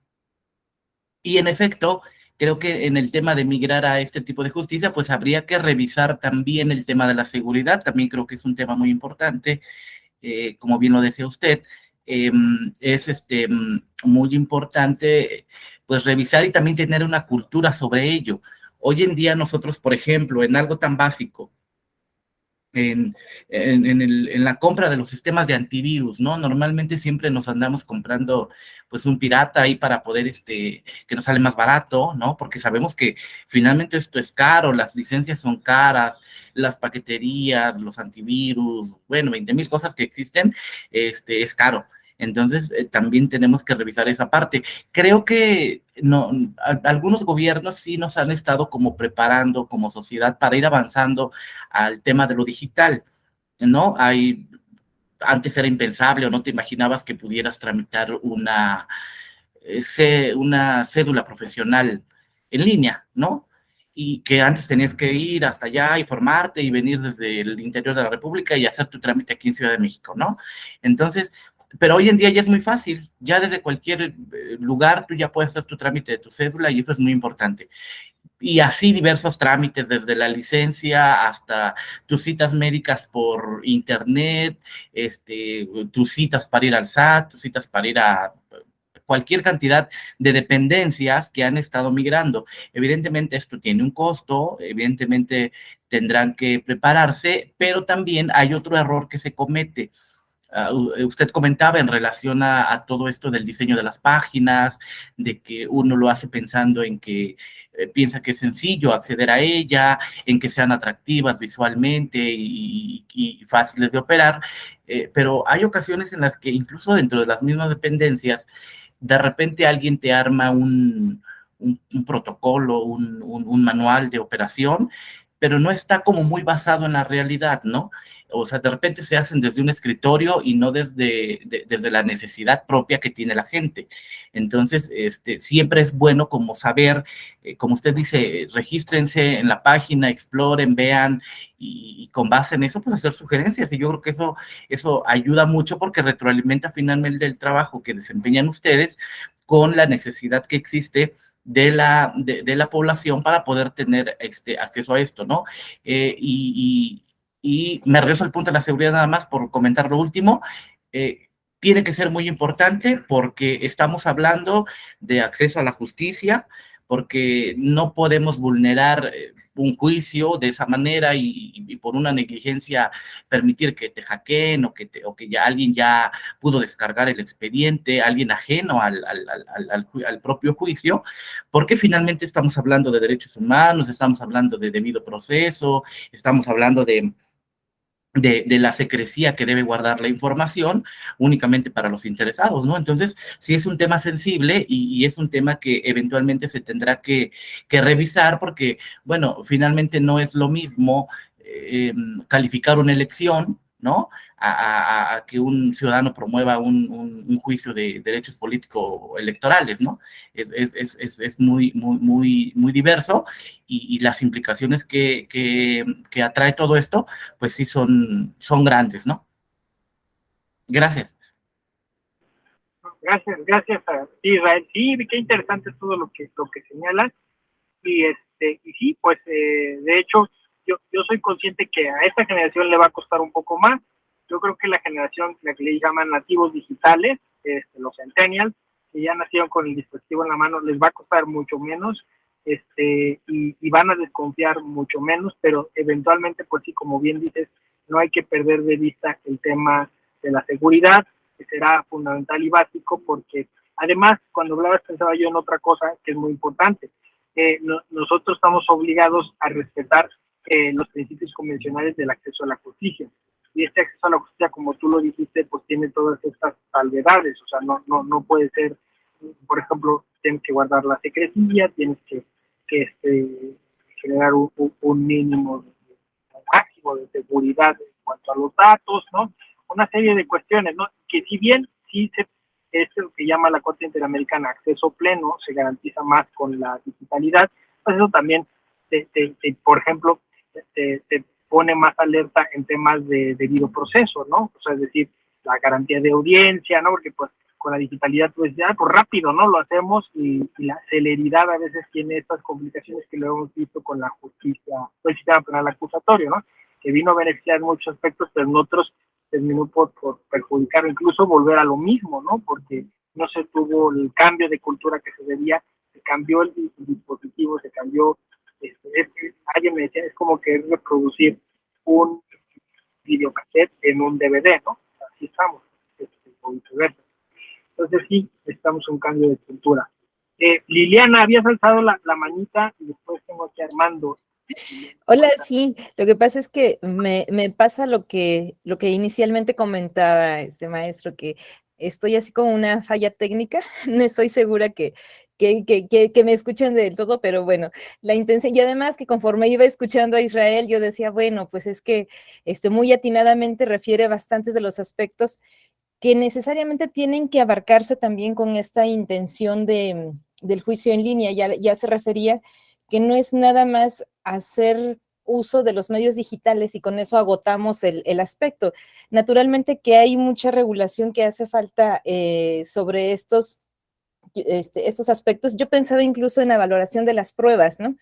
S2: Y en efecto, creo que en el tema de migrar a este tipo de justicia, pues habría que revisar también el tema de la seguridad, también creo que es un tema muy importante, como bien lo decía usted, es muy importante pues revisar y también tener una cultura sobre ello. Hoy en día nosotros, por ejemplo, en algo tan básico, en, en la compra de los sistemas de antivirus, ¿no? Normalmente siempre nos andamos comprando pues un pirata ahí para poder, que nos sale más barato, ¿no? Porque sabemos que finalmente esto es caro, las licencias son caras, las paqueterías, los antivirus, bueno, 20,000 cosas que existen, es caro. Entonces, también tenemos que revisar esa parte. Creo que no, algunos gobiernos sí nos han estado como preparando como sociedad para ir avanzando al tema de lo digital, ¿no? Antes era impensable o no te imaginabas que pudieras tramitar una cédula profesional en línea, ¿no? Y que antes tenías que ir hasta allá y formarte y venir desde el interior de la República y hacer tu trámite aquí en Ciudad de México, ¿no? Entonces, pero hoy en día ya es muy fácil, ya desde cualquier lugar tú ya puedes hacer tu trámite de tu cédula y eso es muy importante. Y así diversos trámites, desde la licencia hasta tus citas médicas por internet, tus citas para ir al SAT, tus citas para ir a cualquier cantidad de dependencias que han estado migrando. Evidentemente esto tiene un costo, evidentemente tendrán que prepararse, pero también hay otro error que se comete. Usted comentaba en relación a todo esto del diseño de las páginas, de que uno lo hace pensando en que piensa que es sencillo acceder a ella, en que sean atractivas visualmente y fáciles de operar, pero hay ocasiones en las que incluso dentro de las mismas dependencias, de repente alguien te arma un protocolo, un manual de operación, pero no está como muy basado en la realidad, ¿no? O sea, de repente se hacen desde un escritorio y no desde la necesidad propia que tiene la gente. Entonces, siempre es bueno como saber, como usted dice, regístrense en la página, exploren, vean, y con base en eso, pues hacer sugerencias. Y yo creo que eso ayuda mucho porque retroalimenta finalmente el trabajo que desempeñan ustedes con la necesidad que existe de la población para poder tener acceso a esto, ¿no? Y me regreso al punto de la seguridad nada más por comentar lo último. Tiene que ser muy importante porque estamos hablando de acceso a la justicia, porque no podemos vulnerar un juicio de esa manera y por una negligencia permitir que te hackeen o que ya alguien ya pudo descargar el expediente, alguien ajeno al propio juicio, porque finalmente estamos hablando de derechos humanos, estamos hablando de debido proceso, estamos hablando de la secrecía que debe guardar la información únicamente para los interesados, ¿no? Entonces, sí es un tema sensible y es un tema que eventualmente se tendrá que revisar porque, bueno, finalmente no es lo mismo calificar una elección, ¿no? A que un ciudadano promueva un juicio de derechos políticos electorales, ¿no? Es muy diverso y las implicaciones que atrae todo esto pues sí son grandes, ¿no? Gracias.
S1: Gracias a ti, Israel. Sí, qué interesante todo lo que señalas. Y sí, pues de hecho, yo soy consciente que a esta generación le va a costar un poco más. Yo creo que la generación, la que le llaman nativos digitales, los centennials, que ya nacieron con el dispositivo en la mano, les va a costar mucho menos, y van a desconfiar mucho menos, pero eventualmente, pues sí, como bien dices, no hay que perder de vista el tema de la seguridad, que será fundamental y básico, porque además, cuando hablabas, pensaba yo en otra cosa que es muy importante. Nosotros estamos obligados a respetar los principios convencionales del acceso a la justicia. Y este acceso a la justicia, como tú lo dijiste, pues tiene todas estas salvedades. O sea, no puede ser, por ejemplo, tienes que guardar la secrecía, tienes que generar un mínimo, un máximo de seguridad en cuanto a los datos, ¿no? Una serie de cuestiones, ¿no? Que si bien sí es lo que llama la Corte Interamericana acceso pleno, se garantiza más con la digitalidad, pues eso también, por ejemplo, te pone más alerta en temas de debido proceso, ¿no? O sea, es decir, la garantía de audiencia, ¿no? Porque pues con la digitalidad, pues ya, pues rápido, ¿no? Lo hacemos y la celeridad a veces tiene estas complicaciones que lo hemos visto con la justicia, el sistema penal acusatorio, ¿no? Que vino a beneficiar en muchos aspectos, pero en otros terminó por perjudicar, incluso volver a lo mismo, ¿no? Porque no se tuvo el cambio de cultura que se debía, se cambió el dispositivo, se cambió, alguien me decía, es como que reproducir un videocassette en un DVD, ¿no? Así estamos, o viceversa. Entonces sí, necesitamos un cambio de cultura. Liliana, habías alzado la manita y después tengo aquí a Armando.
S3: Hola, sí, lo que pasa es que me pasa lo que inicialmente comentaba este maestro, que estoy así como una falla técnica, no estoy segura que me escuchen del todo, pero bueno, la intención, y además que conforme iba escuchando a Israel, yo decía, bueno, pues es que muy atinadamente refiere bastantes de los aspectos que necesariamente tienen que abarcarse también con esta intención del juicio en línea. Ya se refería que no es nada más hacer uso de los medios digitales y con eso agotamos el aspecto. Naturalmente que hay mucha regulación que hace falta sobre estos aspectos. Yo pensaba incluso en la valoración de las pruebas, ¿no?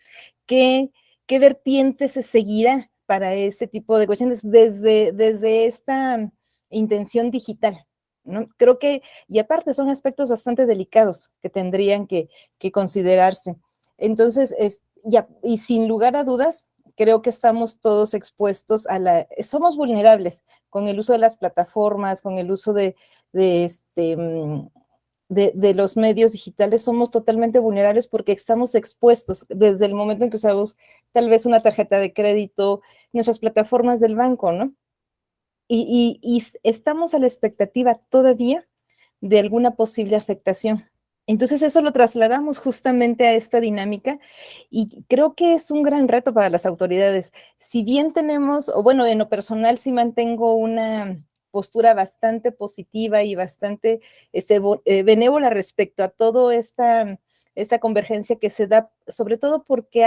S3: ¿Qué vertiente se seguirá para este tipo de cuestiones desde esta intención digital? ¿No? Creo que, y aparte son aspectos bastante delicados que tendrían que considerarse. Entonces, y sin lugar a dudas, creo que estamos todos expuestos somos vulnerables con el uso de las plataformas, con el uso de los medios digitales, somos totalmente vulnerables porque estamos expuestos desde el momento en que usamos tal vez una tarjeta de crédito, nuestras plataformas del banco, ¿no? Y estamos a la expectativa todavía de alguna posible afectación. Entonces eso lo trasladamos justamente a esta dinámica y creo que es un gran reto para las autoridades. Si bien tenemos, o bueno, en lo personal sí mantengo una postura bastante positiva y bastante benévola respecto a toda esta convergencia que se da, sobre todo porque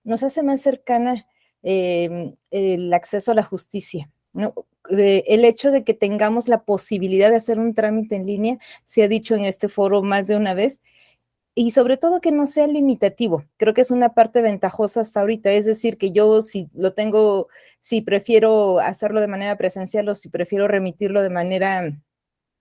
S3: nos hace más cercana el acceso a la justicia, ¿no? El hecho de que tengamos la posibilidad de hacer un trámite en línea, se ha dicho en este foro más de una vez, y sobre todo que no sea limitativo. Creo que es una parte ventajosa hasta ahorita, es decir, que yo si prefiero hacerlo de manera presencial o si prefiero remitirlo de manera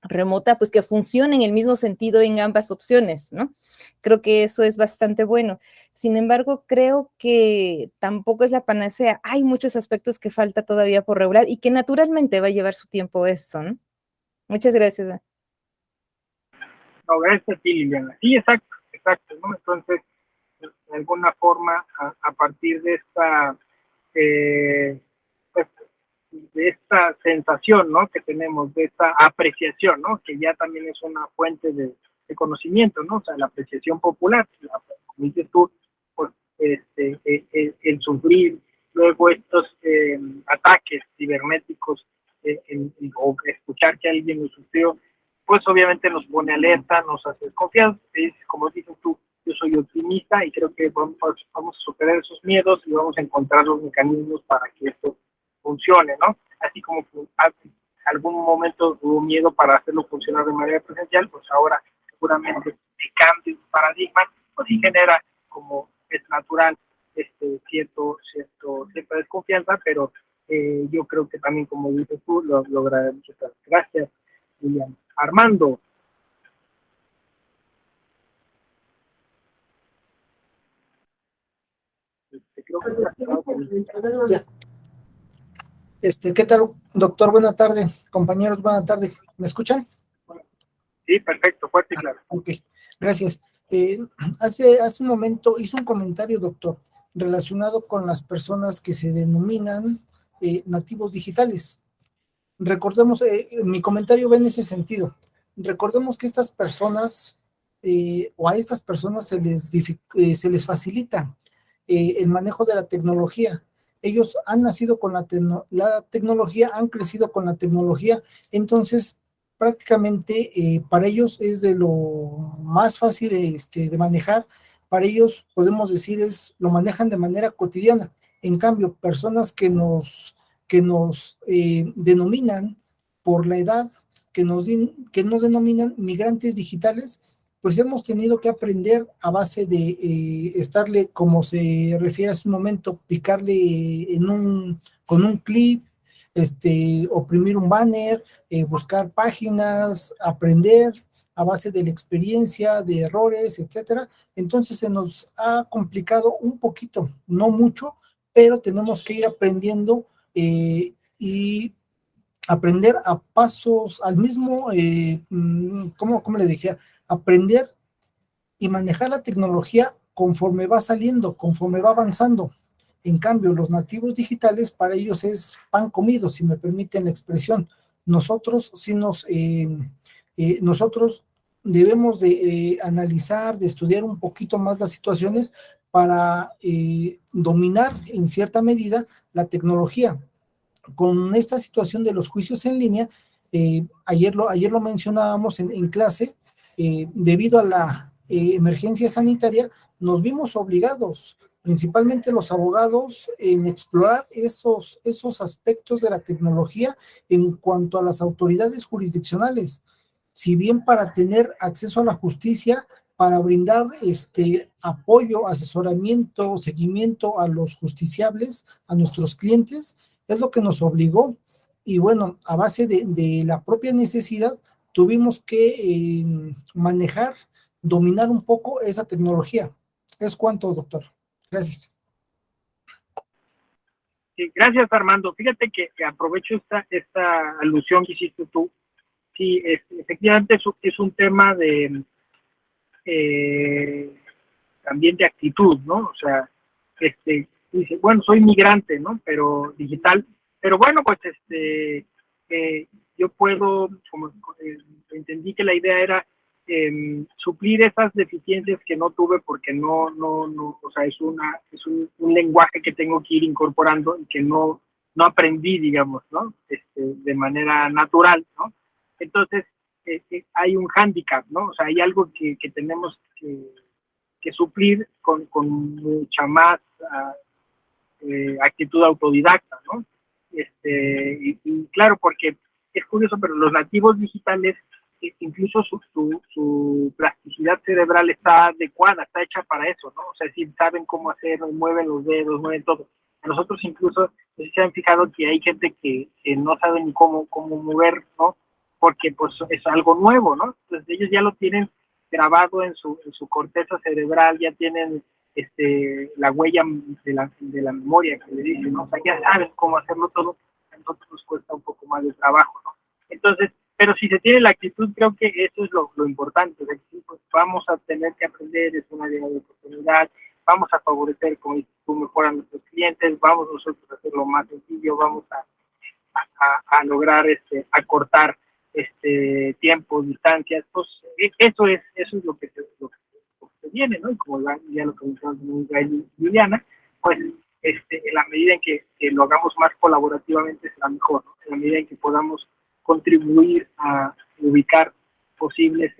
S3: remota, pues que funcione en el mismo sentido en ambas opciones, ¿no? Creo que eso es bastante bueno. Sin embargo, creo que tampoco es la panacea. Hay muchos aspectos que falta todavía por regular y que naturalmente va a llevar su tiempo esto, ¿no? Muchas gracias.
S1: No, gracias a ti, Liliana. Sí, exacto, ¿no? Entonces, de alguna forma, a partir de pues, de esta sensación, ¿no? Que tenemos, de esta apreciación, ¿no? Que ya también es una fuente de conocimiento, ¿no? O sea, la apreciación popular, como dices tú, pues, el sufrir luego estos ataques cibernéticos o escuchar que alguien lo sufrió, pues obviamente nos pone alerta, nos hace desconfiados. Como dices tú, yo soy optimista y creo que vamos a superar esos miedos y vamos a encontrar los mecanismos para que esto funcione, ¿no? Así como algún momento hubo miedo para hacerlo funcionar de manera presencial, pues ahora seguramente el cambio de paradigma, pues sí genera, como es natural, cierta desconfianza, pero yo creo que también, como dices tú, lo lograremos. Gracias, William. Armando. Creo
S4: que ¿qué tal, doctor? Buena tarde, compañeros, buena tarde. ¿Me escuchan?
S1: Sí, perfecto, fuerte y claro.
S4: Ok, gracias. Hace un momento hizo un comentario, doctor, relacionado con las personas que se denominan nativos digitales. Recordemos, mi comentario va en ese sentido. Recordemos que estas personas, o a estas personas se les facilita el manejo de la tecnología. Ellos han nacido con la tecnología, han crecido con la tecnología, entonces prácticamente para ellos es de lo más fácil de manejar. Para ellos podemos decir lo manejan de manera cotidiana. En cambio, personas que nos denominan por la edad, que nos denominan migrantes digitales, pues hemos tenido que aprender a base de estarle, como se refiere hace un momento, picarle con un clip, oprimir un banner, buscar páginas, aprender a base de la experiencia, de errores, etcétera. Entonces se nos ha complicado un poquito, no mucho, pero tenemos que ir aprendiendo y aprender a pasos, al mismo, ¿cómo le dije? Aprender y manejar la tecnología conforme va saliendo, conforme va avanzando. En cambio, los nativos digitales, para ellos es pan comido, si me permiten la expresión. Nosotros sí nosotros debemos de analizar, de estudiar un poquito más las situaciones para dominar en cierta medida la tecnología. Con esta situación de los juicios en línea, ayer lo mencionábamos en clase, debido a la emergencia sanitaria, nos vimos obligados, principalmente los abogados, en explorar esos aspectos de la tecnología en cuanto a las autoridades jurisdiccionales. Si bien para tener acceso a la justicia, para brindar apoyo, asesoramiento, seguimiento a los justiciables, a nuestros clientes, es lo que nos obligó. Y bueno, a base de la propia necesidad, tuvimos que manejar, dominar un poco esa tecnología. Es cuanto, doctor. Gracias.
S1: Sí, gracias, Armando. Fíjate que aprovecho esta alusión que hiciste tú. Sí, efectivamente es un tema de también de actitud, ¿no? O sea, dice, bueno, soy migrante, ¿no? Pero digital, pero bueno, pues yo puedo, como entendí que la idea era suplir esas deficiencias que no tuve porque no, o sea, es un lenguaje que tengo que ir incorporando y que no aprendí, digamos, ¿no? De manera natural, ¿no? Entonces, hay un hándicap, ¿no? O sea, hay algo que tenemos que suplir con mucha más actitud autodidacta, ¿no? Y claro, porque es curioso, pero los nativos digitales, incluso su plasticidad cerebral está adecuada, está hecha para eso, ¿no? O sea, si saben cómo hacerlo, mueven los dedos, mueven todo. A nosotros incluso, no sé si se han fijado que hay gente que no sabe ni cómo mover, ¿no? Porque pues es algo nuevo, ¿no? Entonces ellos ya lo tienen grabado en su corteza cerebral, ya tienen la huella de la memoria que le dicen, ¿no? O sea, ya saben cómo hacerlo todo, a nosotros nos cuesta un poco más de trabajo, ¿no? Entonces, pero si se tiene la actitud, creo que eso es lo importante, de que pues, vamos a tener que aprender, es una área de oportunidad, vamos a favorecer, como dices tú, mejor a nuestros clientes, vamos nosotros a hacerlo más sencillo, vamos a lograr acortar tiempos, distancias, pues eso es lo que se viene, ¿no? Y como ya lo comentamos en Juliana, pues en la medida en que lo hagamos más colaborativamente será mejor, ¿no? En la medida en que podamos contribuir a ubicar posibles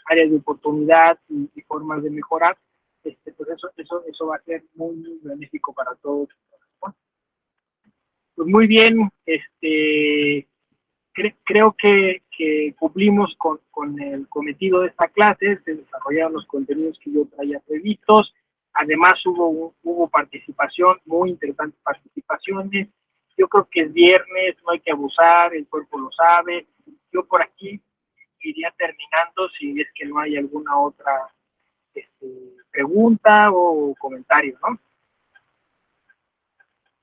S1: áreas de oportunidad y formas de mejorar, pues eso va a ser muy, muy benéfico para todos. Pues muy bien, creo que cumplimos con el cometido de esta clase, se desarrollaron los contenidos que yo traía previstos, además hubo participación, muy interesantes participaciones, yo creo que es viernes, no hay que abusar, el cuerpo lo sabe, yo por aquí iría terminando si es que no hay alguna otra pregunta o comentario, ¿no?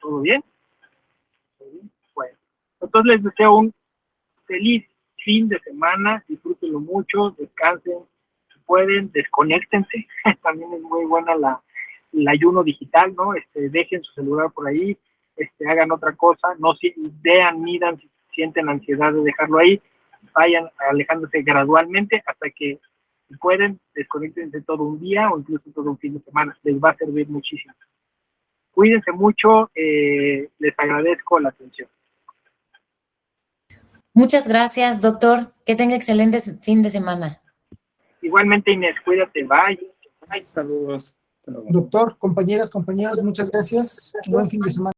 S1: ¿Todo bien? Bueno, entonces les deseo un feliz fin de semana, disfrútenlo mucho, descansen, si pueden, desconéctense, también es muy buena el ayuno digital, ¿no? Dejen su celular por ahí, hagan otra cosa, no vean, midan, si sienten ansiedad de dejarlo ahí, vayan alejándose gradualmente hasta que, si pueden, desconéctense todo un día o incluso todo un fin de semana, les va a servir muchísimo. Cuídense mucho, les agradezco la atención.
S5: Muchas gracias, doctor. Que tenga excelente fin de semana.
S1: Igualmente, Inés, cuídate, bye.
S6: Saludos.
S4: Doctor, compañeras, compañeros, muchas gracias. Buen fin de semana.